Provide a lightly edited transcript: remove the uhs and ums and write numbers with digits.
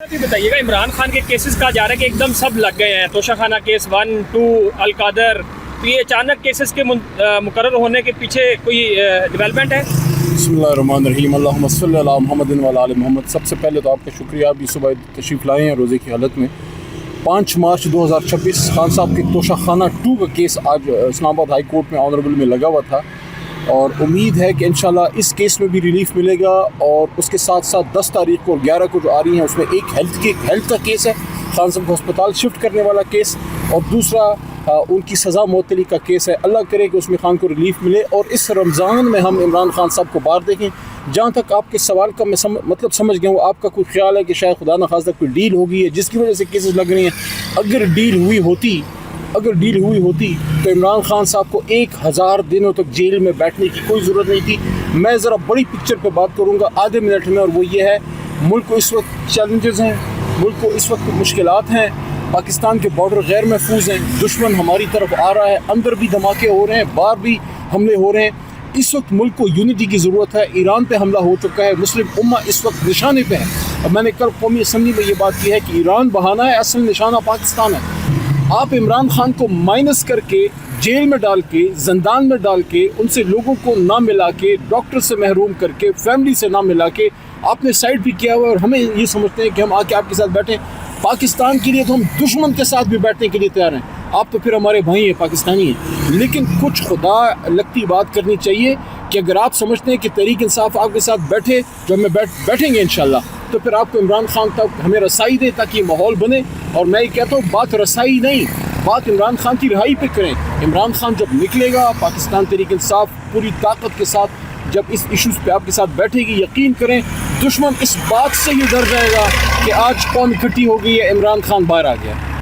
भी बताइएगा, इमरान खान के केसेस कहा जा रहा है कि एकदम सब लग गए हैं, तोशाखाना केस 1, 2, अलकादर, तो ये अचानक केसेस के मुकर्रर होने के पीछे कोई डेवलपमेंट है? बिस्मिल्लाहिर्रहमानिर्रहीम, अल्लाहुम्मा सल्ली अला मुहम्मदिन व अला आलि मोहम्मद। सबसे पहले तो आपका शुक्रिया, अभी सुबह तशरीफ़ लाए हैं रोज़े की हालत में। 5 मार्च 2026 खान साहब के तोशाखाना 2 का केस आज इस्लामाबाद हाई कोर्ट में ऑनरेबल में लगा हुआ था और उम्मीद है कि इंशाल्लाह इस केस में भी रिलीफ मिलेगा। और उसके साथ साथ 10 तारीख को और 11 को जो आ रही हैं उसमें एक हेल्थ का केस है, खान साहब को अस्पताल शिफ्ट करने वाला केस, और दूसरा उनकी सज़ा मौतली का केस है। अल्लाह करे कि उसमें खान को रिलीफ मिले और इस रमज़ान में हम इमरान खान साहब को बाहर देखें। जहाँ तक आपके सवाल का मैं समझ गया हूँ, आपका कोई ख्याल है कि शायद खुदा न खास्ता कोई डील हो गई है जिसकी वजह से केसेस लग रही हैं। अगर डील हुई होती तो इमरान खान साहब को 1000 दिनों तक जेल में बैठने की कोई ज़रूरत नहीं थी। मैं ज़रा बड़ी पिक्चर पे बात करूँगा आधे मिनट में, और वो ये है, मुल्क को इस वक्त चैलेंजेस हैं, मुल्क को इस वक्त मुश्किलात हैं, पाकिस्तान के बॉर्डर गैर महफूज हैं, दुश्मन हमारी तरफ आ रहा है, अंदर भी धमाके हो रहे हैं, बाहर भी हमले हो रहे हैं। इस वक्त मुल्क को यूनिटी की ज़रूरत है। ईरान पे हमला हो चुका है, मुस्लिम उम्मा इस वक्त निशाने पे है। अब मैंने कल कौमी असम्बली में ये बात की है कि ईरान बहाना है, असल निशाना पाकिस्तान है। आप इमरान खान को माइनस करके, जेल में डाल के, जिंदान में डाल के, उनसे लोगों को ना मिला के, डॉक्टर से महरूम करके, फैमिली से ना मिला के आपने साइड भी किया हुआ है और हमें ये समझते हैं कि हम आके आपके साथ बैठें। पाकिस्तान के लिए तो हम दुश्मन के साथ भी बैठने के लिए तैयार हैं। आप तो फिर हमारे भाई हैं, पाकिस्तानी हैं, लेकिन कुछ खुदा लगती बात करनी चाहिए कि अगर आप समझते हैं कि तहरीक इंसाफ आपके साथ बैठे, जो हमें बैठेंगे इंशाल्लाह, तो फिर आपको इमरान खान तक हमें रसाई दे ताकि ये माहौल बने। और मैं ये कहता हूँ, बात रसाई नहीं, बात इमरान खान की रिहाई पे करें। इमरान खान जब निकलेगा, पाकिस्तान तहरीक इंसाफ पूरी ताकत के साथ जब इस इश्यूज़ पे आपके साथ बैठेगी, यकीन करें दुश्मन इस बात से ही डर जाएगा कि आज कौन इकट्ठी हो गई है, इमरान खान बाहर आ गया।